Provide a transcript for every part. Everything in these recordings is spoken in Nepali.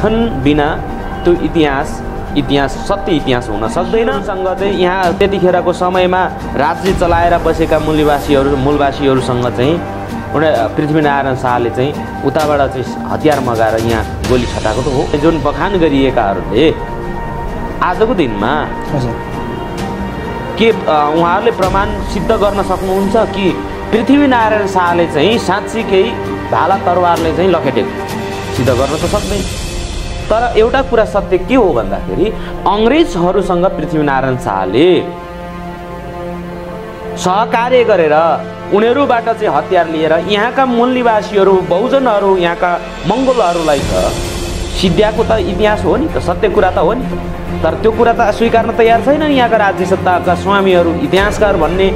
शिक्षण बिना त्यो इतिहास सत्य इतिहास हुन सक्दैन। सँग चाहिँ यहाँ त्यतिखेरको समयमा राज्य चलाएर बसेका मूलवासीहरूसँग चाहिँ पृथ्वीनारायण शाहले चाहिँ उताबाट चाहिँ हतियार मगाएर यहाँ गोली छटाएको त हो। जुन बखान गरिएकाहरूले आजको दिनमा के उहाँहरूले प्रमाण सिद्ध गर्न सक्नुहुन्छ कि पृथ्वीनारायण शाहले चाहिँ साँच्चीकै भाला तरवारले चाहिँ लखेटेको सिद्ध गर्न त सक्दैन। तर एउटा कुरा सत्य के हो भन्दाखेरि अङ्ग्रेजहरूसँग पृथ्वीनारायण शाहले सहकार्य गरेर उनीहरूबाट चाहिँ हतियार लिएर यहाँका मूल निवासीहरू बहुजनहरू यहाँका मङ्गोलहरूलाई त सिद्ध्याएको त इतिहास हो नि त, सत्य कुरा त हो नि त। तर त्यो कुरा त स्वीकार्न तयार छैन यहाँका राज्य सत्ताका स्वामीहरू, इतिहासकार भन्ने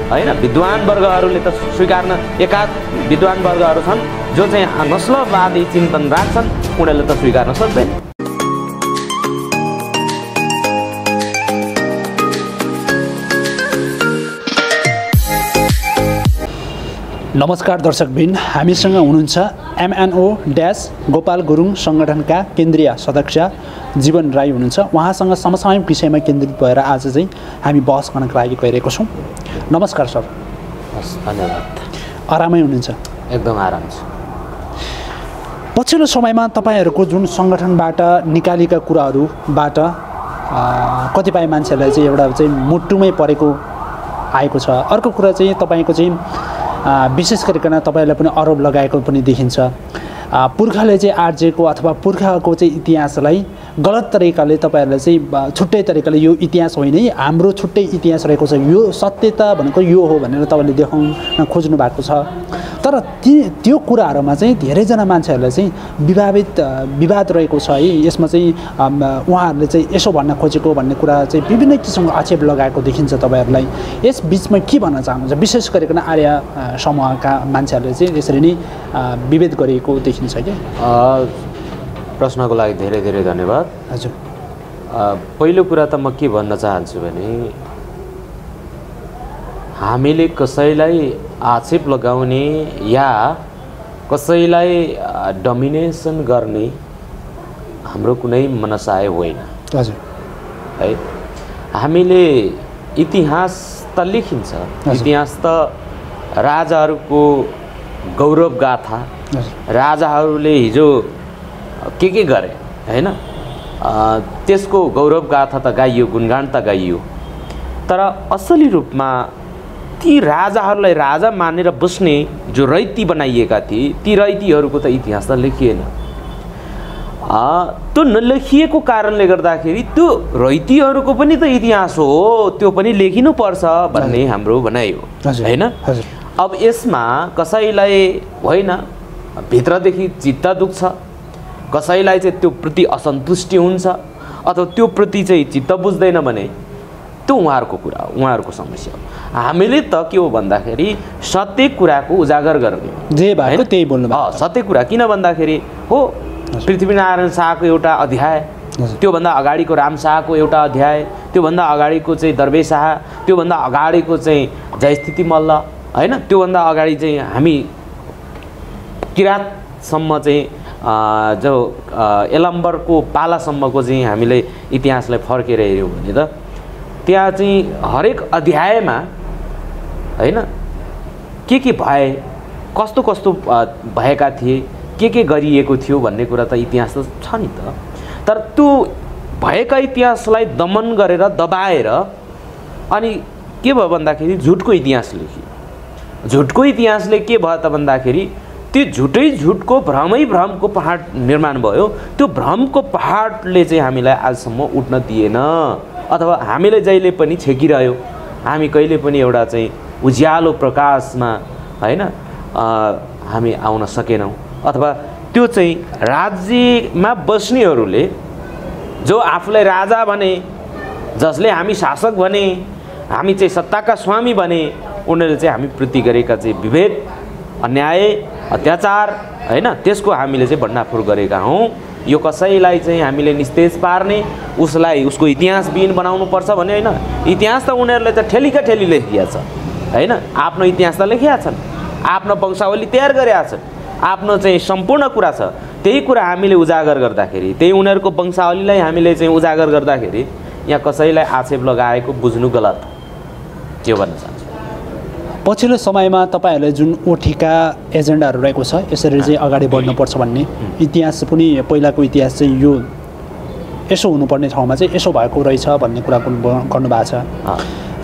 हैन विद्वान वर्गहरूले त स्वीकार्न एकाध विद्वान वर्गहरू छन् जो चाहिँ नस्लवादी चिन्तन राख्छन्, उनीहरूले त स्वीकार्न सक्दैन। नमस्कार दर्शकबिन, हामीसँग हुनुहुन्छ MNO-गोपाल गुरुङ सङ्गठनका केन्द्रीय सदस्य जीवन राई हुनुहुन्छ। उहाँसँग समसामयिक विषयमा केन्द्रित भएर आज चाहिँ हामी बहस गर्नको लागि गइरहेको छौँ। नमस्कार सर। धन्यवाद। आरामै हुनुहुन्छ? एकदम आराम छ। पछिल्लो समयमा तपाईँहरूको जुन सङ्गठनबाट निकालेका कुराहरूबाट कतिपय मान्छेहरूलाई चाहिँ एउटा चाहिँ मुटुमै परेको आएको छ। अर्को कुरा चाहिँ तपाईँको चाहिँ विशेष गरिकन तपाईँलाई पनि आरोप लगाएको पनि देखिन्छ, पुर्खाले चाहिँ आर्जेको अथवा पुर्खाको चाहिँ इतिहासलाई गलत तरिकाले तपाईँहरूलाई चाहिँ छुट्टै तरिकाले यो इतिहास होइन है, हाम्रो छुट्टै इतिहास रहेको छ, यो सत्यता भनेको यो हो भनेर तपाईँले देखाउन खोज्नु भएको छ। तर त्यो कुराहरूमा चाहिँ धेरैजना मान्छेहरूलाई चाहिँ विवाद रहेको छ है। यसमा चाहिँ उहाँहरूले चाहिँ यसो भन्न खोजेको भन्ने कुरा चाहिँ विभिन्न किसिमको आक्षेप लगाएको देखिन्छ तपाईँहरूलाई। यस बिचमा के भन्न चाहनुहुन्छ? विशेष गरिकन आर्य समूहका मान्छेहरूले चाहिँ यसरी नै विभेद गरिएको देखिन्छ कि? प्रश्नको लागि धेरै धेरै धन्यवाद। हजुर, पहिलो कुरा त म के भन्न चाहन्छु भने हामीले कसैलाई आक्षेप लगाउने या कसैलाई डोमिनेसन गर्ने हाम्रो कुनै मनसाय होइन। हजुर है, हामीले इतिहास त लेखिन्छ, इतिहास त राजाहरूको गौरव गाथा, राजाहरूले हिजो के गरे हैन, त्यसको गौरव गाथा त गाइयो, गुणगान त गाइयो। तर असली रूपमा ती राजाहरूलाई राजा मानेर बस्ने जो रैती बनाइएका थिए, ती रैतीहरूको त इतिहास त लेखिएन। त्यो नलेखिएको कारणले गर्दाखेरि त्यो रैतीहरूको पनि त इतिहास हो, त्यो पनि लेखिनुपर्छ भन्ने हाम्रो भनाइ हो हैन। अब यसमा कसैलाई होइन भित्रदेखि चित्त दुख्छ, कसैलाई चाहिँ त्यो प्रति असन्तुष्टि हुन्छ अथवा त्यो प्रति चाहिँ चित्त बुझ्दैन भने त्यो उहाँहरूको कुरा हो, उहाँहरूको समस्या हो। हामीले त के हो भन्दाखेरि सत्य कुराको उजागर गर्ने, जे भएको त्यही बोल्नु भयो। सत्य कुरा किन भन्दाखेरि हो पृथ्वीनारायण शाहको एउटा अध्याय, त्योभन्दा अगाडिको राम शाहको एउटा अध्याय, त्योभन्दा अगाडिको चाहिँ दरवेश शाह, त्योभन्दा अगाडिको चाहिँ जयस्थिति मल्ल हैन, त्योभन्दा अगाडि चाहिँ हामी किराँतसम्म चाहिँ जो यलम्बरको पालासम्मको चाहिँ हामीले इतिहासलाई फर्केर हेऱ्यौँ भने त त्यहाँ चाहिँ हरेक अध्यायमा हैन के भए, कस्तो कस्तो भएका थिए, के गरिएको थियो भन्ने कुरा त इतिहास त छ नि त। तर त्यो भएका इतिहासलाई दमन गरेर दबाएर अनि के भयो भन्दाखेरि झुटको इतिहास लेखियो। झुटको इतिहासले के भयो त भन्दाखेरि त्यो झुटको भ्रमको पहाड निर्माण भयो। त्यो भ्रमको पहाडले चाहिँ हामीलाई आजसम्म उठ्न दिएन अथवा हामीले जहिले पनि छेकिरह्यो। हामी कहिले पनि एउटा चाहिँ उज्यालो प्रकाशमा हैन हामी आउन सकेनौँ, अथवा त्यो चाहिँ राज्यमा बस्नेहरूले जो आफूलाई राजा भने, जसले हामी शासक भने, हामी चाहिँ सत्ताका स्वामी भने, उनीहरूले चाहिँ हामी प्रति गरेका चाहिँ विभेद, अन्याय, अत्याचार हैन त्यसको हामीले चाहिँ भण्डाफोर गरेका हौँ। यो कसैलाई चाहिँ हामीले निस्तेज पार्ने, उसलाई उसको इतिहासविहीन बनाउनु पर्छ भने हैन। इतिहास त उनीहरूले त ठेलीका ठेली लेखिया छ हैन, आफ्नो इतिहास त लेखिया छन्, आफ्नो वंशावली तयार गरेका छन्, आफ्नो चाहिँ सम्पूर्ण कुरा छ। त्यही कुरा हामीले उजागर गर्दाखेरि, त्यही उनीहरूको वंशावलीलाई हामीले चाहिँ उजागर गर्दाखेरि यहाँ कसैलाई आक्षेप लगाएको बुझ्नु गलत के भन्न चाहन्छु। पछिल्लो समयमा तपाईँहरूले जुन ओठीका एजेन्डाहरू रहेको छ यसरी चाहिँ अगाडि बढ्नुपर्छ भन्ने इतिहास पनि पहिलाको इतिहास चाहिँ यो यसो हुनुपर्ने ठाउँमा चाहिँ यसो भएको रहेछ भन्ने कुरा गर्नुभएको छ।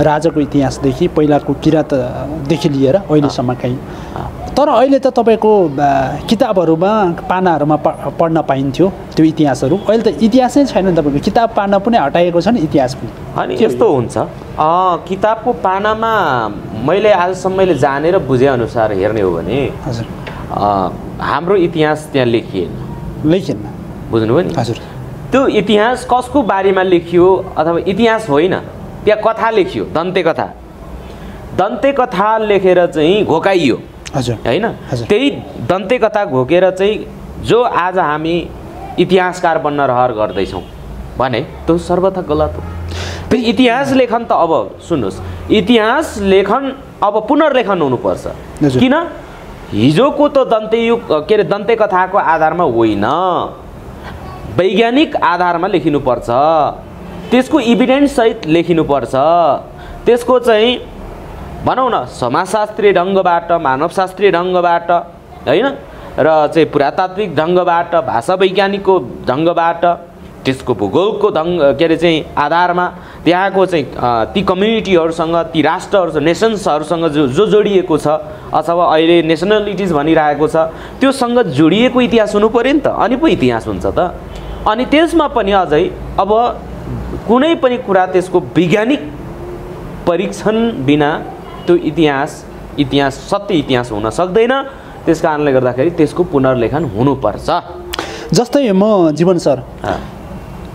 राजाको इतिहासदेखि पहिलाको किराँतदेखि लिएर अहिलेसम्मकै। तर अहिले त तपाईँको किताबहरूमा पानाहरूमा पढ्न पाइन्थ्यो त्यो इतिहासहरू, अहिले त इतिहास नै छैन। तपाईँको किताब पाना पनि हटाइएको छ नि इतिहास पनि। अनि यस्तो हुन्छ किताबको पानामा मैले आजसम्मले जानेर बुझेअनुसार हेर्ने हो भने हजुर हाम्रो इतिहास त्यहाँ लेखिएन। बुझ्नुभयो नि? हजुर त्यो इतिहास कसको बारेमा लेखियो अथवा इतिहास होइन, त्यहाँ कथा लेखियो, दन्ते कथा लेखेर चाहिँ घोकाइयो होइन। त्यही दन्ते कथा घोकेर चाहिँ जो आज हामी इतिहासकार बन्न रहर गर्दैछौँ भने त्यो सर्वथा गलत हो। फेरि इतिहास लेखन त अब सुन्नुहोस्, इतिहास लेखन अब पुनर्लेखन हुनुपर्छ। किन? हिजोको त दन्ते कथाको आधारमा होइन, वैज्ञानिक आधारमा लेखिनुपर्छ, त्यसको इभिडेन्स सहित लेखिनुपर्छ, त्यसको चाहिँ भनौँ न समाजशास्त्रीय ढङ्गबाट, मानवशास्त्रीय ढङ्गबाट होइन र चाहिँ पुरातात्विक ढङ्गबाट, भाषा वैज्ञानिकको ढङ्गबाट, त्यसको भूगोलको चाहिँ आधारमा त्यहाँको चाहिँ ती कम्युनिटीहरूसँग, ती राष्ट्रहरू नेसन्सहरूसँग जो जोडिएको छ अथवा अहिले नेसनलिटिज भनिरहेको छ त्योसँग जोडिएको इतिहास हुनु पऱ्यो नि त, अनि पो इतिहास हुन्छ त। अनि त्यसमा पनि अझै अब कुनै पनि कुरा त्यसको वैज्ञानिक परीक्षण बिना त्यो इतिहास सत्य इतिहास हुन सक्दैन। त्यस कारणले गर्दाखेरि त्यसको पुनर्लेखन हुनुपर्छ। जस्तै म जीवन सर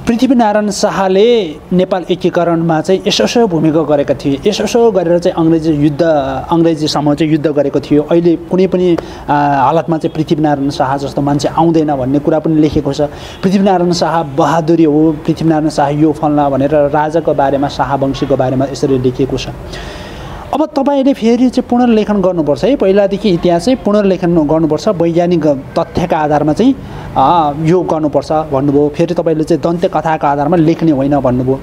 पृथ्वीनारायण शाहले नेपाल एकीकरणमा चाहिँ यसो भूमिका गरेका थिए, यसो गरेर चाहिँ अङ्ग्रेजीसम्म चाहिँ युद्ध गरेको थियो। अहिले कुनै पनि हालतमा चाहिँ पृथ्वीनारायण शाह जस्तो मान्छे आउँदैन भन्ने कुरा पनि लेखेको छ। पृथ्वीनारायण शाह बहादुरी हो, पृथ्वीनारायण शाह यो फल्ला भनेर राजाको बारेमा, शाहवंशीको बारेमा यसरी लेखिएको छ। अब तपाईँले फेरि चाहिँ पुनर्लेखन गर्नुपर्छ है, पहिलादेखि इतिहास चाहिँ पुनर्लेखन गर्नुपर्छ, वैज्ञानिक तथ्यका आधारमा चाहिँ यो गर्नुपर्छ भन्नुभयो। फेरि तपाईँले चाहिँ दन्ते कथाको आधारमा लेख्ने होइन भन्नुभयो।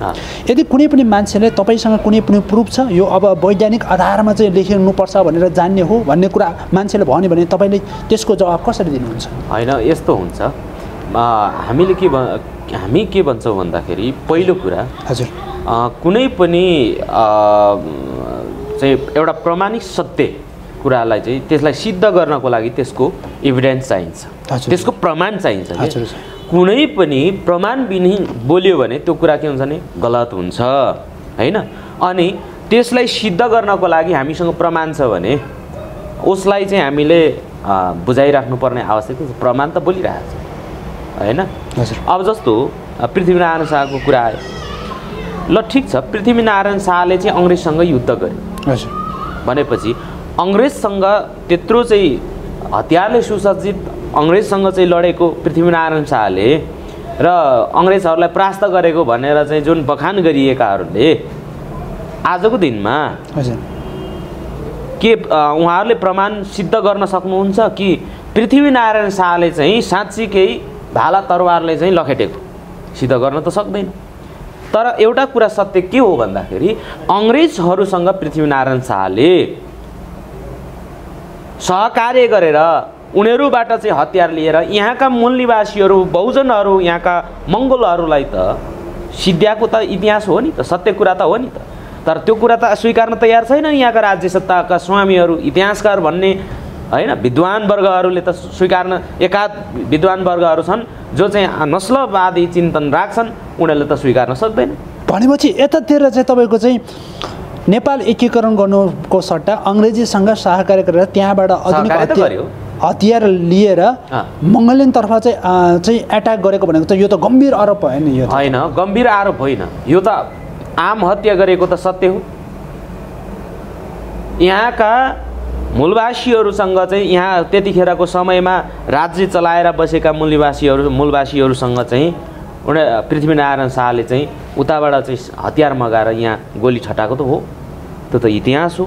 यदि कुनै पनि मान्छेले तपाईँसँग कुनै पनि प्रुफ छ यो अब वैज्ञानिक आधारमा चाहिँ लेख्नुपर्छ भनेर जान्ने हो भन्ने कुरा मान्छेले भन्यो भने तपाईँले त्यसको जवाब कसरी दिनुहुन्छ? होइन, यस्तो हुन्छ, हामी के भन्छौँ भन्दाखेरि पहिलो कुरा हजुर कुनै पनि चाहिँ एउटा प्रमाणिक सत्य कुरालाई चाहिँ त्यसलाई सिद्ध गर्नको लागि त्यसको एभिडेन्स चाहिन्छ, त्यसको प्रमाण चाहिन्छ। कुनै पनि प्रमाणविहीन बोल्यो भने त्यो कुरा के हुन्छ भने गलत हुन्छ होइन। अनि त्यसलाई सिद्ध गर्नको लागि हामीसँग प्रमाण छ भने उसलाई चाहिँ हामीले बुझाइराख्नुपर्ने आवश्यकता छ। प्रमाण त बोलिरहेको छ होइन। अब जस्तो पृथ्वीनारायण शाहको कुरा आयो, ल ठिक छ, पृथ्वीनारायण शाहले चाहिँ अङ्ग्रेजसँग युद्ध गर्यो भनेपछि अङ्ग्रेजसँग त्यत्रो चाहिँ हतियारले सुसज्जित अङ्ग्रेजसँग चाहिँ लडेको पृथ्वीनारायण शाहले र अङ्ग्रेजहरूलाई परास्त गरेको भनेर चाहिँ जुन बखान गरिएकाहरूले आजको दिनमा के उहाँहरूले प्रमाण सिद्ध गर्न सक्नुहुन्छ कि पृथ्वीनारायण शाहले चाहिँ साँच्चीकै भाला तरवारले चाहिँ लखेटेको? सिद्ध गर्न त सक्दैन। तर एउटा कुरा सत्य के हो भन्दाखेरि अङ्ग्रेजहरूसँग पृथ्वीनारायण शाहले सहकार्य गरेर उनीहरूबाट चाहिँ हतियार लिएर यहाँका मूल निवासीहरू, बहुजनहरू, यहाँका मङ्गोलहरूलाई त सिद्ध्याएको त इतिहास हो नि त, सत्य कुरा त हो नि त। तर त्यो कुरा त स्वीकार्न तयार छैन यहाँका राज्य सत्ताका स्वामीहरू, इतिहासकार भन्ने होइन विद्वान वर्गहरूले त स्वीकार्न, एकाध विद्वान वर्गहरू छन् जो चाहिँ नस्लवादी चिन्तन राख्छन्, उनीहरूले त स्वीकार्न सक्दैन। भनेपछि यतातिर चाहिँ तपाईँको चाहिँ नेपाल एकीकरण गर्नुको सट्टा अङ्ग्रेजीसँग सहकार्य गरेर त्यहाँबाट हतियार लिएर मङ्गोलियनतर्फ चाहिँ एट्याक गरेको भनेको त यो त गम्भीर आरोप भयो नि। यो होइन, गम्भीर आरोप होइन, यो त आम हत्या गरेको त सत्य हो। यहाँका मूलवासीहरूसँग चाहिँ यहाँ त्यतिखेरको समयमा राज्य चलाएर बसेका मूलवासीहरूसँग चाहिँ पृथ्वीनारायण शाहले चाहिँ उताबाट चाहिँ हतियार मगाएर यहाँ गोली छटाएको त हो, त्यो त इतिहास हो।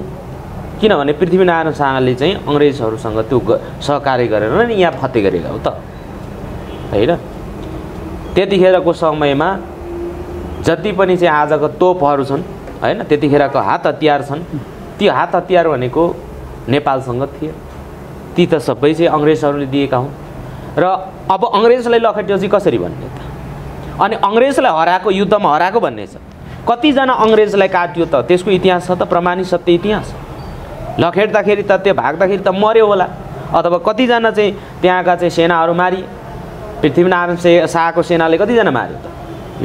किनभने पृथ्वीनारायण शाहले चाहिँ अङ्ग्रेजहरूसँग त्यो सहकार्य गरेर नै यहाँ फत्ते गरेका हो त। होइन। त्यतिखेरको समयमा जति पनि चाहिँ आजको तोपहरू छन् होइन, त्यतिखेरको हात हतियार छन्, ती हात हतियार भनेको नेपालसँग थिए। ती त सबै चाहिँ अङ्ग्रेजहरूले दिएका हुन्। र अब अङ्ग्रेजलाई लखेट्यो चाहिँ कसरी भन्ने त? अनि अङ्ग्रेजलाई हराएको, युद्धमा हराएको भन्ने छ। कतिजना अङ्ग्रेजलाई काट्यो त? त्यसको इतिहास छ त, प्रमाणित सत्य इतिहास। लखेट्दाखेरि त त्यो भाग्दाखेरि त मर्यो होला, अथवा कतिजना चाहिँ त्यहाँका चाहिँ सेनाहरू मारिए। पृथ्वीनारायण शाहको सेनाले कतिजना मार्यो त?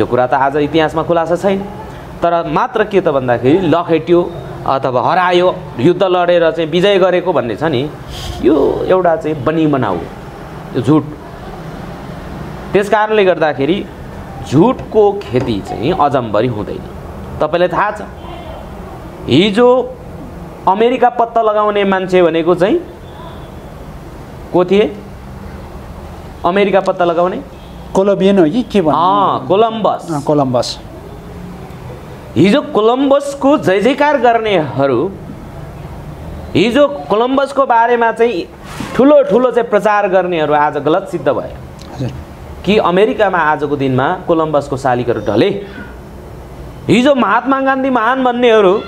यो कुरा त आज इतिहासमा खुलासा छैन। तर मात्र के त भन्दाखेरि लखेट्यो अथवा हरायो, युद्ध लडेर चाहिँ विजय गरेको भन्ने छ नि, यो एउटा चाहिँ बनी बनाऊ, यो झुट। त्यस कारणले गर्दाखेरि झुटको खेती चाहिँ अजम्बरी हुँदैन। तपाईँलाई थाहा छ हिजो अमेरिका पत्ता लगाउने मान्छे भनेको चाहिँ को थिए? अमेरिका पत्ता लगाउने कोलम्बियन हो कि के भन्नु? कोलम्बस। कोलम्बस। हिजो कोलम्बसको जय जयकार गर्नेहरू, हिजो कोलम्बसको बारेमा चाहिँ ठुलो ठुलो चाहिँ प्रचार गर्नेहरू आज गलत सिद्ध भयो कि अमेरिकामा आजको दिनमा कोलम्बसको शालिगहरू ढले। हिजो महात्मा गान्धी महान भन्नेहरू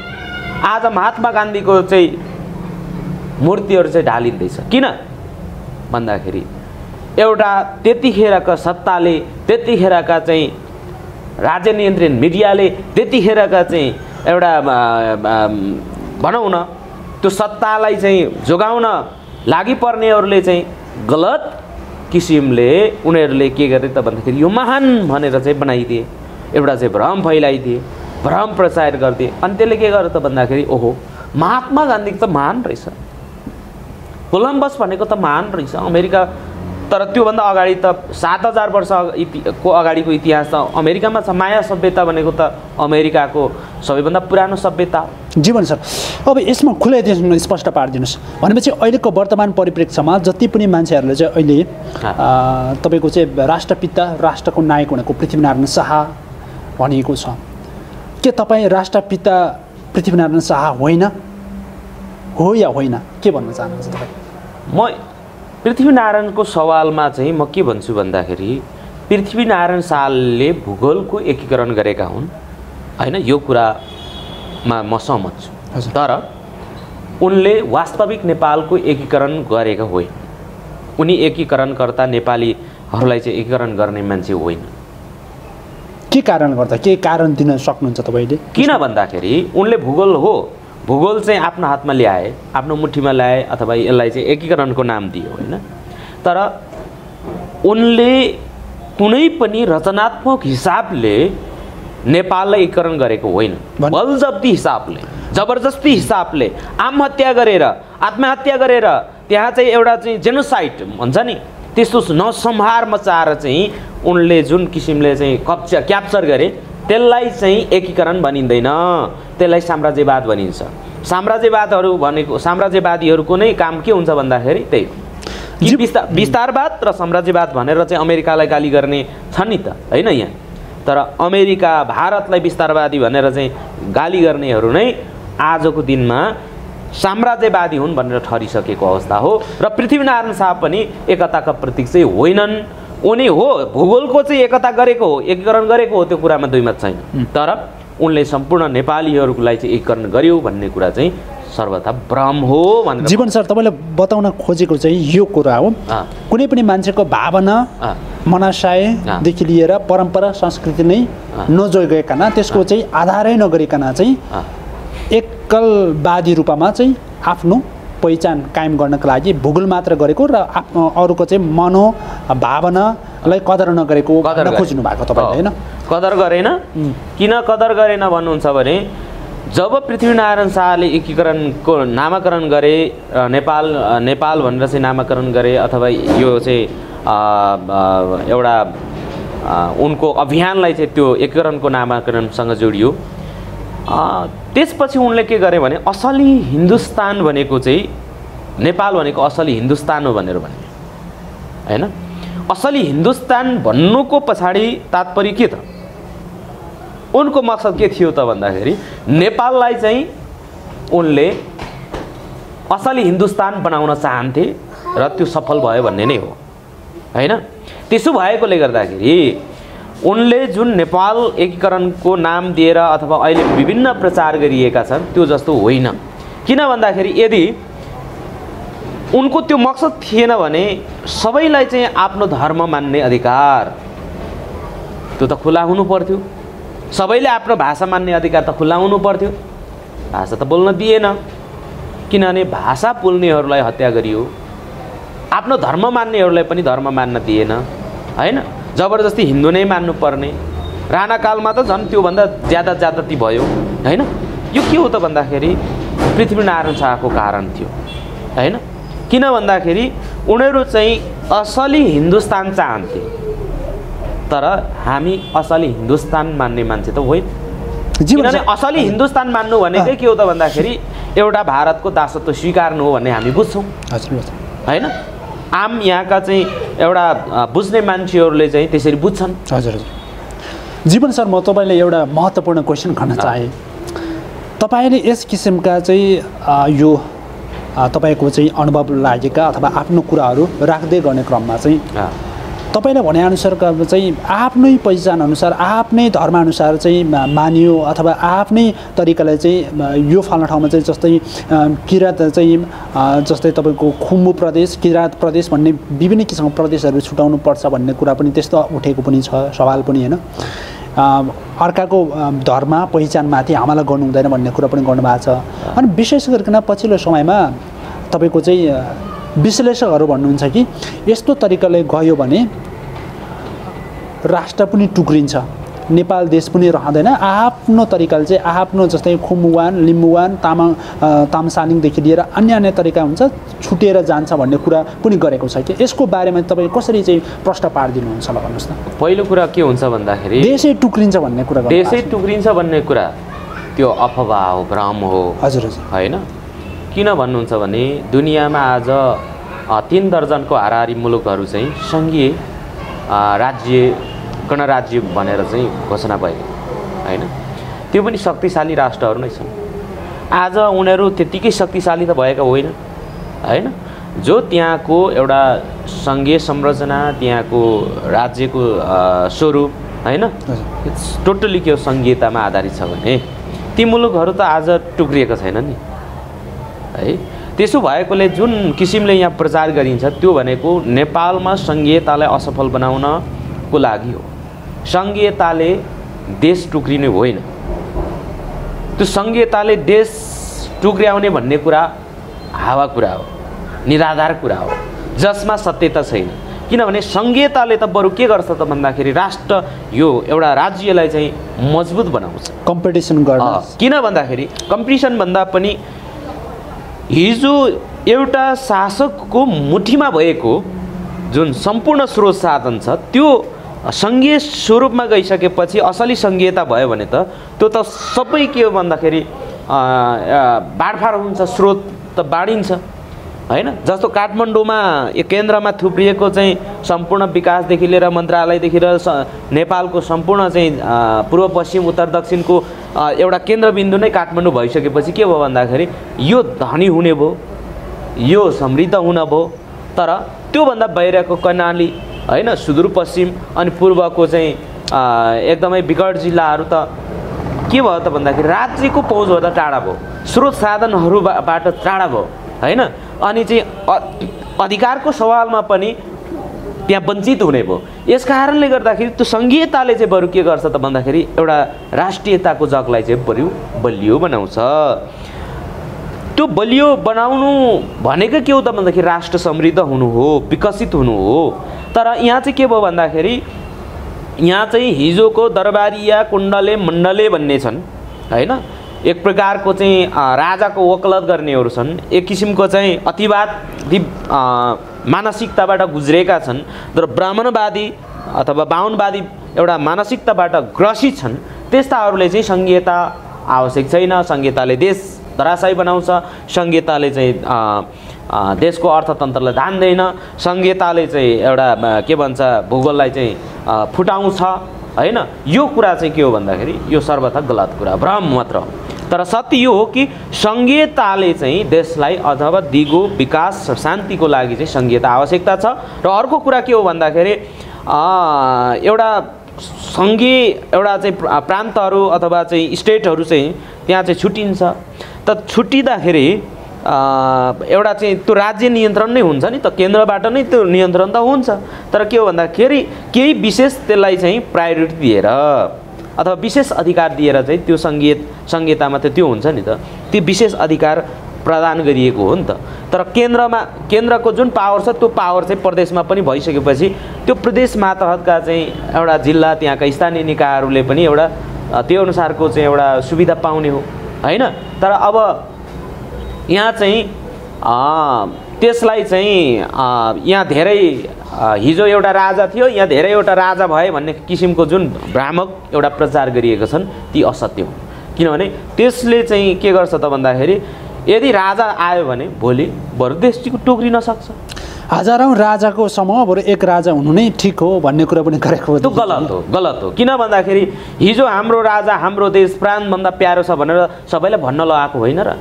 आज महात्मा गान्धीको चाहिँ मूर्तिहरू चाहिँ ढालिँदैछ। किन भन्दाखेरि एउटा त्यतिखेरका सत्ताले, त्यतिखेरका चाहिँ राज्य नियन्त्रण मिडियाले, त्यतिखेरका चाहिँ एउटा भनौँ न त्यो सत्तालाई चाहिँ जोगाउन लागि पर्नेहरूले चाहिँ गलत किसिमले उनीहरूले के गरे त भन्दाखेरि यो महान भनेर चाहिँ बनाइदिए, एउटा चाहिँ भ्रम फैलाइदिए, भ्रम प्रचार गरिदिए। अनि त्यसले के गर्यो त भन्दाखेरि ओहो महात्मा गान्धी त महान रहेछ, कोलम्बस भनेको त महान रहेछ अमेरिका। तर त्योभन्दा अगाडि त 7000 वर्षको अगाडिको इतिहास त अमेरिकामा छ। माया सभ्यता भनेको त अमेरिकाको सबैभन्दा पुरानो सभ्यता हो। जीवन सर, अब यसमा खुलाइदिनु, स्पष्ट पारिदिनुहोस्। भनेपछि अहिलेको वर्तमान परिप्रेक्ष्यमा जति पनि मान्छेहरूले चाहिँ अहिले तपाईँको चाहिँ राष्ट्रपिता, राष्ट्रको नायक भनेको पृथ्वीनारायण शाह भनिएको छ, के तपाईँ राष्ट्रपिता पृथ्वीनारायण शाह होइन हो या होइन, के भन्न चाहनुहुन्छ तपाईँ? म पृथ्वीनारायणको सवालमा चाहिँ म के भन्छु भन्दाखेरि पृथ्वीनारायण शाहले भूगोलको एकीकरण गरेका हुन् होइन, यो कुरामा म सहमत छु। तर उनले वास्तविक नेपालको एकीकरण गरेका होइन। उनी एकीकरणकर्ता नेपालीहरूलाई चाहिँ एकीकरण गर्ने मान्छे होइन। के कारण गर्दा, के कारण दिन सक्नुहुन्छ तपाईँले? किन भन्दाखेरि उनले भूगोल चाहिँ आफ्नो हातमा ल्याए, आफ्नो मुठीमा ल्याए, अथवा यसलाई चाहिँ एकीकरणको नाम दियो होइन। तर उनले कुनै पनि रचनात्मक हिसाबले नेपाललाई एकीकरण गरेको होइन। बलजब्ती हिसाबले, जबरजस्ती हिसाबले, आत्महत्या गरेर त्यहाँ चाहिँ एउटा चाहिँ जेनोसाइड भन्छ नि, त्यस्तो नसंहार मचाएर चाहिँ उनले जुन किसिमले चाहिँ क्याप्चर गरे त्यसलाई चाहिँ एकीकरण भनिँदैन, त्यसलाई साम्राज्यवाद भनिन्छ। साम्राज्यवादीहरूको नै काम के हुन्छ भन्दाखेरि त्यही हो कि विस्तारवाद र साम्राज्यवाद भनेर चाहिँ अमेरिकालाई गाली गर्ने छन् नि त होइन यहाँ। तर अमेरिका भारतलाई विस्तारवादी भनेर चाहिँ गाली गर्नेहरू नै आजको दिनमा साम्राज्यवादी हुन् भनेर ठहरिसकेको अवस्था हो। र पृथ्वीनारायण शाह पनि एकताका प्रतीक चाहिँ होइनन्। उनी हो भूगोलको चाहिँ एकता गरेको हो, एकीकरण गरेको हो, त्यो कुरामा दुई मत छैन। तर उनले सम्पूर्ण नेपालीहरूलाई चाहिँ एकीकरण गर्यो भन्ने कुरा चाहिँ सर्वथा भ्रम हो भनेर। जीवन सर, तपाईँले बताउन खोजेको चाहिँ यो कुरा हो, कुनै पनि मान्छेको भावना, मनाशयदेखि लिएर परम्परा, संस्कृति नै नजोगिकन, त्यसको चाहिँ आधारै नगरिकन चाहिँ एकलवादी रूपमा चाहिँ आफ्नो पहिचान कायम गर्नको लागि भूगोल मात्र गरेको र अरूको चाहिँ मनोभावनालाई कदर नगरेको भन्न खोज्नु भएको तपाईँले होइन? कदर गरेन। किन कदर गरेन भन्नुहुन्छ भने जब पृथ्वीनारायण शाहले एकीकरणको नामाकरण गरे, नेपाल भनेर चाहिँ नामाकरण गरे, अथवा यो चाहिँ एउटा उनको अभियानलाई चाहिँ त्यो एकीकरणको नामाकरणसँग जोडियो, त्यसपछि उनले के गरे भने असली हिन्दुस्तान भनेको चाहिँ नेपाल भनेको असली हिन्दुस्तान हो भनेर भने होइन। असली हिन्दुस्तान भन्नुको पछाडि तात्पर्य के त? उनको मकसद के थियो त भन्दाखेरि नेपाललाई चाहिँ उनले असली हिन्दुस्तान बनाउन चाहन्थे र त्यो सफल भयो भन्ने नै हो होइन। त्यसो भएकोले गर्दाखेरि उनले जुन नेपाल एकीकरणको नाम दिएर अथवा अहिले विभिन्न प्रचार गरिएका छन् त्यो जस्तो होइन। किन भन्दाखेरि यदि उनको त्यो मकसद थिएन भने सबैलाई चाहिँ आफ्नो धर्म मान्ने अधिकार त्यो त खुला हुनु पर्थ्यो, सबैले आफ्नो भाषा मान्ने अधिकार त खुला हुनु पर्थ्यो। भाषा त बोल्न दिएन, किनभने भाषा बोल्नेहरूलाई हत्या गरियो, आफ्नो धर्म मान्नेहरूलाई पनि धर्म मान्न दिएन हैन। जबरजस्ती हिन्दू नै मान्नुपर्ने, राणाकालमा त झन् त्योभन्दा ज्यादा भयो हैन। यो के हो त भन्दाखेरि पृथ्वीनारायण शाहको कारण थियो हैन। किन भन्दाखेरि उनीहरू चाहिँ असली हिन्दुस्तान चाहन्थे, तर हामी असली हिन्दुस्तान मान्ने मान्छे त होइन। किनभने असली हिन्दुस्तान मान्नु भनेकै के हो त भन्दाखेरि एउटा भारतको दासत्व स्वीकार्नु हो भन्ने हामी बुझ्छौँ हैन। आम यहाँका चाहिँ एउटा बुझ्ने मान्छेहरूले चाहिँ त्यसरी बुझ्छन्। हजुर हजुर। जीवन सर, म तपाईँले एउटा महत्त्वपूर्ण क्वेसन गर्न चाहे। तपाईँले यस किसिमका चाहिँ यो तपाईँको चाहिँ अनुभव लागेका अथवा आफ्नो कुराहरू राख्दै गर्ने क्रममा चाहिँ तपाईँले भनेअनुसारका चाहिँ आफ्नै पहिचानअनुसार आफ्नै धर्मअनुसार चाहिँ मानियो अथवा आफ्नै तरिकाले चाहिँ यो फल्ने ठाउँमा चाहिँ जस्तै किराँत चाहिँ जस्तै तपाईँको खुम्बु प्रदेश, किराँत प्रदेश भन्ने विभिन्न किसिमको प्रदेशहरू छुटाउनु पर्छ भन्ने कुरा पनि त्यस्तो उठेको पनि छ, सवाल पनि होइन। अर्काको धर्म पहिचानमाथि हमला गर्नु हुँदैन भन्ने कुरा पनि गर्नुभएको छ। अनि विशेष गरिकन पछिल्लो समयमा तपाईँको चाहिँ विश्लेषकहरू भन्नुहुन्छ कि यस्तो तरिकाले गयो भने राष्ट्र पनि टुक्रिन्छ, नेपाल देश पनि रहँदैन, आफ्नो तरिकाले चाहिँ आफ्नो जस्तै खुम्बुवान, लिम्बुवान, तामसालिङदेखि लिएर अन्य तरिका हुन्छ छुटेर जान्छ भन्ने कुरा पनि गरेको छ कि यसको बारेमा तपाईँ कसरी चाहिँ प्रश्न पारिदिनुहुन्छ ल भन्नुहोस् न। पहिलो कुरा के हुन्छ भन्दाखेरि देशै टुक्रिन्छ भन्ने कुरा, देशै टुक्रिन्छ भन्ने कुरा त्यो अफवाह हो, भ्रम हो। हजुर हजुर होइन। किन भन्नुहुन्छ भने दुनियाँमा आज 3 दर्जनको हाराहारी मुलुकहरू चाहिँ सङ्घीय राज्य गणराज्य भनेर चाहिँ घोषणा भए होइन। त्यो पनि शक्तिशाली राष्ट्रहरू नै छन्। आज उनीहरू त्यत्तिकै शक्तिशाली त भएका होइन होइन। जो त्यहाँको एउटा सङ्घीय संरचना, त्यहाँको राज्यको स्वरूप होइन, टोटली के हो सङ्घीयतामा आधारित छ भने ती मुलुकहरू त आज टुक्रिएका छैनन् नि है। त्यसो भएकोले जुन किसिमले यहाँ प्रचार गरिन्छ त्यो भनेको नेपालमा सङ्घीयतालाई असफल बनाउनको लागि हो। सङ्घीयताले देश टुक्रिने होइन, त्यो सङ्घीयताले देश टुक्र्याउने भन्ने कुरा हावा कुरा हो, निराधार कुरा हो, जसमा सत्यता छैन। किनभने सङ्घीयताले त बरु के गर्छ त भन्दाखेरि राष्ट्र यो एउटा राज्यलाई चाहिँ मजबुत बनाउँछ, कम्पिटिसन गर्न। किन भन्दाखेरि कम्पिटिसन भन्दा पनि हिजो एउटा शासकको मुठीमा भएको जुन सम्पूर्ण स्रोत साधन छ त्यो सङ्घीय स्वरूपमा गइसकेपछि असली सङ्घीयता भयो भने त त्यो त सबै के हो भन्दाखेरि बाँडफाँड हुन्छ, स्रोत त बाँडिन्छ होइन। जस्तो काठमाडौँमा केन्द्रमा थुप्रिएको चाहिँ सम्पूर्ण विकासदेखि लिएर मन्त्रालयदेखि लिएर नेपालको सम्पूर्ण चाहिँ पूर्व पश्चिम उत्तर दक्षिणको एउटा केन्द्रबिन्दु नै काठमाडौँ भइसकेपछि के भयो भन्दाखेरि यो धनी हुने भयो, यो समृद्ध हुन भयो। तर त्योभन्दा बाहिरको कर्णाली होइन, सुदूरपश्चिम अनि पूर्वको चाहिँ एकदमै विकट जिल्लाहरू त के भयो त भन्दाखेरि राज्यको पहुँचभन्दा टाढा भयो, स्रोत साधनहरूबाट टाढा भयो होइन। अनि चाहिँ अधिकारको सवालमा पनि त्यहाँ वञ्चित हुने भयो। यस कारणले गर्दाखेरि त्यो सङ्घीयताले चाहिँ बरु के गर्छ त भन्दाखेरि एउटा राष्ट्रियताको जगलाई चाहिँ बरु बलियो बनाउँछ। त्यो बलियो बनाउनु भनेको के हो त भन्दाखेरि राष्ट्र समृद्ध हुनु हो, विकसित हुनु हो। तर यहाँ चाहिँ के भयो भन्दाखेरि यहाँ चाहिँ हिजोको दरबारिया कुण्डले मण्डले भन्ने छन् होइन। एक प्रकारको चाहिँ राजाको वकालत गर्नेहरू छन्, एक किसिमको चाहिँ अतिवादी मानसिकताबाट गुज्रेका छन्, तर ब्राह्मणवादी अथवा बाहुनवादी एउटा मानसिकताबाट ग्रसित छन्। त्यस्ताहरूले चाहिँ सङ्घीयता आवश्यक छैन, सङ्घीयताले देश धराशायी बनाउँछ, सङ्घीयताले चाहिँ देशको अर्थतन्त्रलाई धान्दैन, सङ्घीयताले चाहिँ एउटा के भन्छ भूगोललाई चाहिँ फुटाउँछ होइन। यो कुरा चाहिँ के हो भन्दाखेरि यो सर्वथा गलत कुरा, भ्रम मात्र। तर सत्य यो हो कि सङ्घीयताले चाहिँ देशलाई अथवा दिगो विकास र शान्तिको लागि चाहिँ सङ्घीयता आवश्यकता छ। र अर्को कुरा के हो भन्दाखेरि एउटा सङ्घीय एउटा चाहिँ प्रान्तहरू अथवा चाहिँ स्टेटहरू चाहिँ त्यहाँ चाहिँ छुट्टिन्छ। त छुट्टिँदाखेरि एउटा चाहिँ त्यो राज्य नियन्त्रण नै हुन्छ नि त, केन्द्रबाट नै त्यो नियन्त्रण त हुन्छ। तर के हो भन्दाखेरि केही विशेष त्यसलाई चाहिँ प्रायोरिटी दिएर अथवा विशेष अधिकार दिएर चाहिँ त्यो सङ्घीयतामा त त्यो हुन्छ नि त, त्यो विशेष अधिकार प्रदान गरिएको हो नि त। तर केन्द्रको जुन पावर छ त्यो पावर चाहिँ प्रदेशमा पनि भइसकेपछि त्यो प्रदेश मातहतका चाहिँ एउटा जिल्ला त्यहाँका स्थानीय निकायहरूले पनि एउटा त्यो अनुसारको चाहिँ एउटा सुविधा पाउने हो होइन। तर अब यहाँ चाहिँ त्यसलाई चाहिँ यहाँ धेरै हिजो एउटा राजा थियो, यहाँ धेरैवटा राजा भए भन्ने किसिमको जुन भ्रामक एउटा प्रचार गरिएको छन् ती असत्य हो। किनभने त्यसले चाहिँ के गर्छ त भन्दाखेरि यदि राजा आयो भने भोलि बरु देश टोक्रिन सक्छ। हजारौँ राजाको समूह बरु एक राजा हुनु नै ठिक हो भन्ने कुरा पनि गरेको हो। त्यो गलत हो। किन भन्दाखेरि हिजो हाम्रो राजा हाम्रो देश प्राणभन्दा प्यारो छ भनेर सबैलाई भन्न लगाएको होइन र।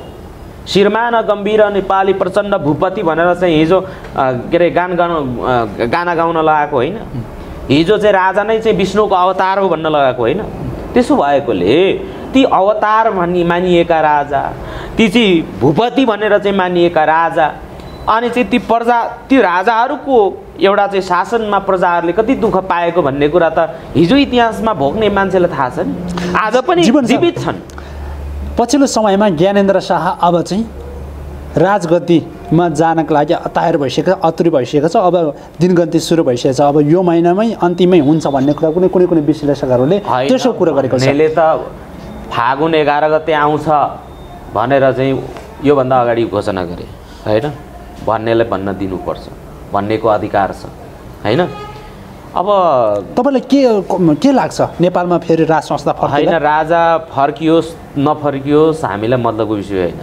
श्रीमान गम्भीर नेपाली प्रचण्ड भूपति भनेर चाहिँ हिजो के अरे गाना गाउन लगाएको होइन। हिजो चाहिँ राजा नै चाहिँ विष्णुको अवतार हो भन्न लगाएको होइन। त्यसो भएकोले ती अवतार मानिएका राजा, ती चाहिँ भूपति भनेर चाहिँ मानिएका राजा, अनि चाहिँ ती राजाहरूको एउटा चाहिँ शासनमा प्रजाहरूले कति दुःख पाएको भन्ने कुरा त हिजो इतिहासमा भोग्ने मान्छेलाई थाहा छ नि, आज पनि जीवित छन्। पछिल्लो समयमा ज्ञानेन्द्र शाह अब चाहिँ राजगद्दीमा जानका लागि तयार भइसकेको छ, अतुरी भइसकेको छ। अब दिनगन्ती सुरु भइसकेको छ। अब यो महिनामै अन्तिमै हुन्छ भन्ने कुरा कुनै विश्लेषकहरूले त्यसो कुरा गरेको छ। यसले त फागुन 11 गते आउँछ भनेर चाहिँ योभन्दा अगाडि घोषणा गरे होइन। भन्नेलाई भन्न दिनुपर्छ, भन्नेको अधिकार छ होइन। अब तपाईँलाई के लाग्छ नेपालमा फेरि राज संस्था होइन, राजा फर्कियोस् नफर्कियोस् हामीलाई मतलबको विषय होइन।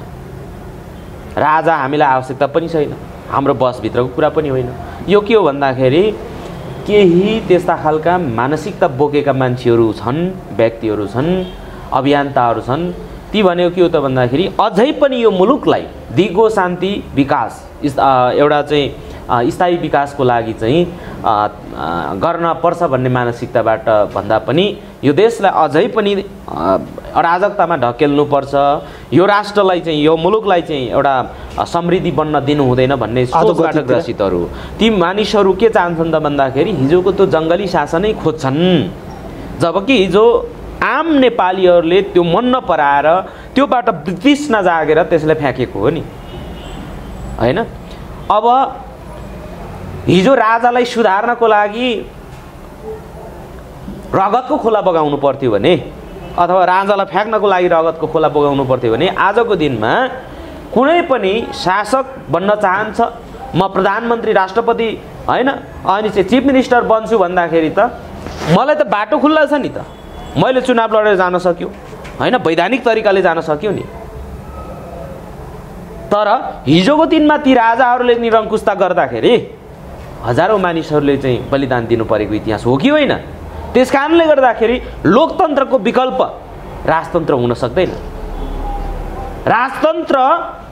राजा हामीलाई आवश्यकता पनि छैन, हाम्रो बसभित्रको कुरा पनि होइन। यो के हो भन्दाखेरि केही त्यस्ता खालका मानसिकता बोकेका मान्छेहरू छन्, व्यक्तिहरू छन्, अभियन्ताहरू छन्। ती भनेको के हो त भन्दाखेरि अझै पनि यो मुलुकलाई दिगो शान्ति विकास एउटा चाहिँ स्थायी विकासको लागि चाहिँ गर्न पर्छ भन्ने मानसिकताबाट भन्दा पनि यो देशलाई अझै पनि अराजकतामा ढकेल्नुपर्छ, यो राष्ट्रलाई चाहिँ यो मुलुकलाई चाहिँ एउटा समृद्धि बन्न दिनु हुँदैन भन्ने सोचबाट ग्रसितहरू ती मानिसहरू के चाहन्छन् त भन्दाखेरि हिजोको त्यो जङ्गली शासनै खोज्छन्। जबकि हिजो आम नेपालीहरूले त्यो मन नपराएर त्योबाट वितृष्णा जागेर त्यसलाई फ्याँकेको हो नि होइन। अब हिजो राजालाई सुधार्नको लागि रगतको खोला बगाउनु पर्थ्यो भने अथवा राजालाई फ्याँक्नको लागि रगतको खोला बगाउनु पर्थ्यो भने आजको दिनमा कुनै पनि शासक बन्न चाहन्छ, म प्रधानमन्त्री राष्ट्रपति होइन अनि चाहिँ चिफ मिनिस्टर बन्छु भन्दाखेरि त मलाई त बाटो खुल्ला छ नि त, मैले चुनाव लडेर जान सक्यो होइन, वैधानिक तरिकाले जान सक्यो नि। तर हिजोको दिनमा ती राजाहरूले निरङ्कुशता गर्दाखेरि हजारौँ मानिसहरूले चाहिँ बलिदान दिनु परेको इतिहास हो कि होइन। त्यस कारणले गर्दाखेरि लोकतन्त्रको विकल्प राजतन्त्र हुन सक्दैन। राजतन्त्र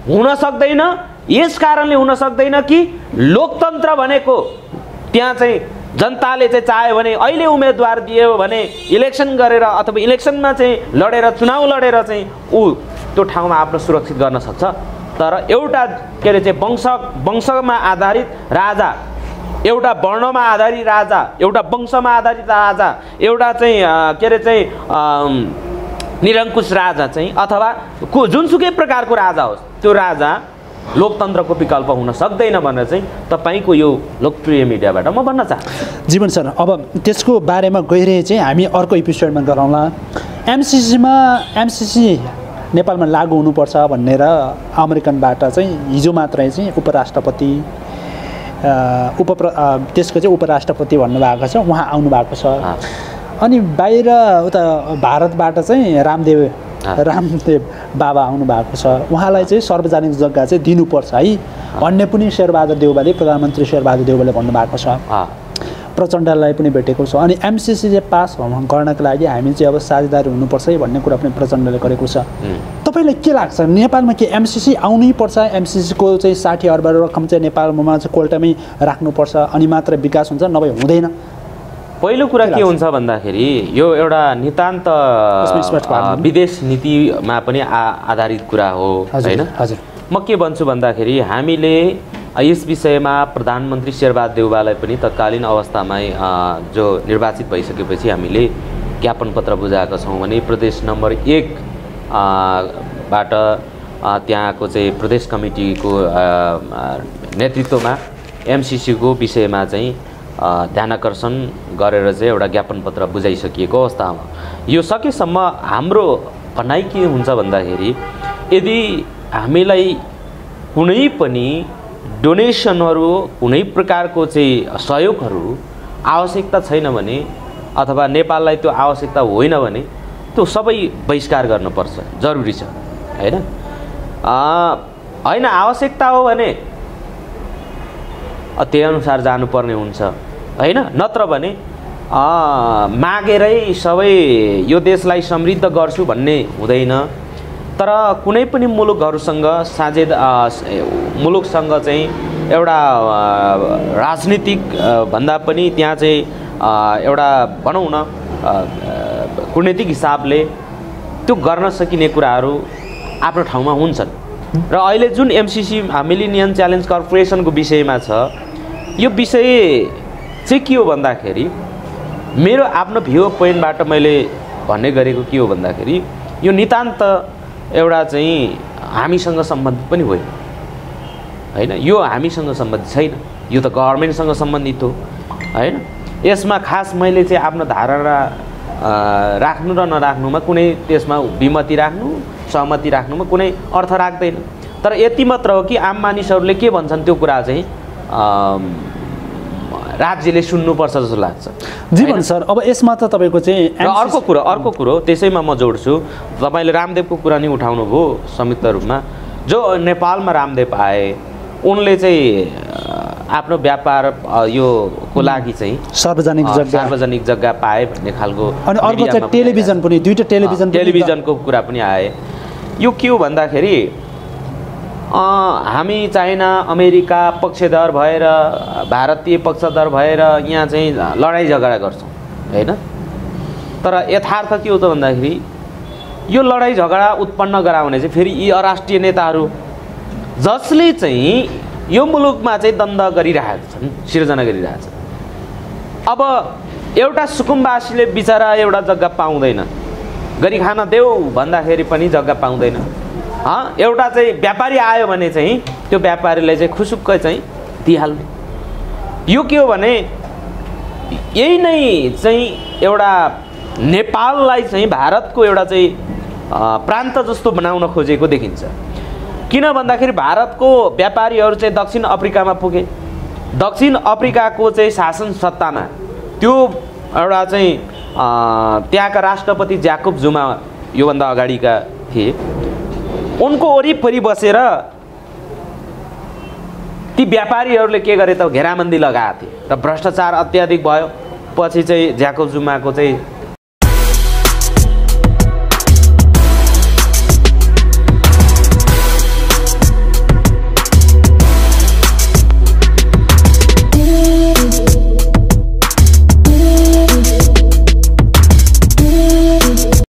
हुन सक्दैन यस कारणले हुन सक्दैन कि लोकतन्त्र भनेको त्यहाँ चाहिँ जनताले चाहिँ चाह्यो भने अहिले उम्मेदवार दियो भने इलेक्सन गरेर अथवा इलेक्सनमा चाहिँ लडेर चुनाव लडेर चाहिँ त्यो ठाउँमा आफ्नो सुरक्षित गर्न सक्छ। तर एउटा के अरे चाहिँ वंशमा आधारित राजा, एउटा वर्णमा आधारित राजा, एउटा वंशमा आधारित राजा, एउटा चाहिँ के अरे चाहिँ निरङ्कुश राजा चाहिँ अथवा जुनसुकै प्रकारको राजा होस् त्यो राजा लोकतन्त्रको विकल्प हुन सक्दैन भनेर चाहिँ तपाईँको यो लोकप्रिय मिडियाबाट म भन्न चाहन्छु। जीवन सर, अब त्यसको बारेमा गइरहे चाहिँ हामी अर्को एपिसोडमा गरौँला। एमसिसी नेपालमा लागू हुनुपर्छ भनेर अमेरिकनबाट चाहिँ हिजो मात्रै चाहिँ उपराष्ट्रपति त्यसको चाहिँ उपराष्ट्रपति भन्नुभएको छ, उहाँ आउनु भएको छ। अनि बाहिर उता भारतबाट चाहिँ रामदेव बाबा आउनु भएको छ, उहाँलाई चाहिँ सार्वजनिक जग्गा चाहिँ दिनुपर्छ है भन्ने पनि शेरबहादुर देउवाले प्रधानमन्त्री शेरबहादुर देउवाले भन्नुभएको छ। प्रचण्डलाई पनि भेटेको छ। अनि एमसिसी चाहिँ पास गर्नको लागि हामी चाहिँ अब साझेदारी हुनुपर्छ है भन्ने कुरा पनि प्रचण्डले गरेको छ। तपाईँलाई के लाग्छ नेपालमा के एमसिसी आउनै पर्छ? एमसिसीको चाहिँ 60 अर्ब रकम चाहिँ नेपालमा चाहिँ कोल्टामै राख्नुपर्छ अनि मात्र विकास हुन्छ, नभए हुँदैन पहिलो कुरा के हुन्छ भन्दाखेरि यो एउटा नितान्त विदेश नीतिमा पनि आधारित कुरा हो हैन। म के भन्छु भन्दाखेरि हामीले यस विषयमा प्रधानमन्त्री शेरबहादुर देउवालाई पनि तत्कालीन अवस्थामै जो निर्वाचित भइसकेपछि हामीले ज्ञापन पत्र बुझाएका छौँ भने प्रदेश नम्बर 1 बाट त्यहाँको चाहिँ प्रदेश कमिटीको नेतृत्वमा MCC को विषयमा चाहिँ ध्यानाकर्षण गरेर चाहिँ एउटा ज्ञापन पत्र बुझाइसकिएको अवस्थामा यो सकेसम्म हाम्रो भनाइ के हुन्छ भन्दाखेरि यदि हामीलाई कुनै पनि डोनेसनहरू कुनै प्रकारको चाहिँ सहयोगहरू आवश्यकता छैन भने अथवा नेपाललाई त्यो आवश्यकता होइन भने त्यो सबै बहिष्कार गर्नुपर्छ, जरुरी छ हैन। हैन आवश्यकता हो भने त्यही अनुसार जानुपर्ने हुन्छ हैन, नत्र भने मागेरै सबै यो देशलाई समृद्ध गर्छु भन्ने हुँदैन। तर कुनै पनि मुलुकहरुसँग साझेद मुलुकसँग चाहिँ एउटा राजनीतिक भन्दा पनि त्यहाँ चाहिँ एउटा भनौँ न कूटनीतिक हिसाबले त्यो गर्न सकिने कुराहरू आफ्नो ठाउँमा हुन्छन्। र अहिले जुन MCC मिलेनियम च्यालेन्ज कर्पोरेसनको विषयमा छ, यो विषय चाहिँ के हो भन्दाखेरि मेरो आफ्नो भ्यू पोइन्टबाट मैले भन्ने गरेको के हो भन्दाखेरि यो नितान्त एउटा चाहिँ हामीसँग सम्बन्धित पनि होइन हैन, यो हामीसँग सम्बन्धित छैन, यो त गभर्नमेन्टसँग सम्बन्धित हो हैन। यसमा खास मैले चाहिँ आफ्नो धारणा राख्नु र नराख्नुमा कुनै त्यसमा विमति राख्नु सहमति राख्नुमा कुनै अर्थ राख्दैन। तर यति मात्र हो कि आम मानिसहरूले के भन्छन् त्यो कुरा चाहिँ राज्यले सुन्नुपर्छ जस्तो लाग्छ। जीवन सर, अब यसमा त तपाईको चाहिँ अर्को कुरो त्यसैमा म जोड्छु। तपाईले रामदेवको कुरा नि उठाउनु भयो संयुक्त रूपमा। जो नेपालमा रामदेव आए उनले चाहिँ आफ्नो व्यापार यो को लागि चाहिँ सार्वजनिक जग्गा पाए भन्ने खालको, अनि अर्को चाहिँ टेलिभिजन पनि, दुईटा टेलिभिजनको कुरा पनि आए। यो के हो भन्दाखेरि हामी चाइना अमेरिका पक्षधर भएर भारतीय पक्षधर भएर यहाँ चाहिँ लडाई झगडा गर्छौँ हैन। तर यथार्थ के हो त भन्दाखेरि यो लडाई झगडा उत्पन्न गराउने चाहिँ फेरि यी अराष्ट्रिय नेताहरू जसले चाहिँ यो मुलुकमा चाहिँ द्वन्द गरिरहेका छन्, सिर्जना गरिरहेका छन्। अब एउटा सुकुम्बासीले बिचरा एउटा जग्गा पाउँदैन, गरी खान देऊ भन्दाखेरि पनि जग्गा पाउँदैन। एउटा चाहिँ व्यापारी आयो भने चाहिँ त्यो व्यापारीलाई चाहिँ खुसुक्क चाहिँ दिइहाल्ने। यो के हो भने यही नै चाहिँ एउटा नेपाललाई चाहिँ भारतको एउटा चाहिँ प्रान्त जस्तो बनाउन खोजेको देखिन्छ। किन भन्दाखेरि भारतको व्यापारीहरू चाहिँ दक्षिण अफ्रिकामा पुगे, दक्षिण अफ्रिकाको चाहिँ शासन सत्तामा त्यो एउटा चाहिँ त्यहाँका राष्ट्रपति ज्याकोब जुमा योभन्दा अगाडिका थिए, उनको वरिपरि बसेर ती व्यापारीहरूले के गरे त घेराबन्दी लगाएको थिए र भ्रष्टाचार अत्याधिक भयो। पछि चाहिँ ज्याकोब जुमाको चाहिँ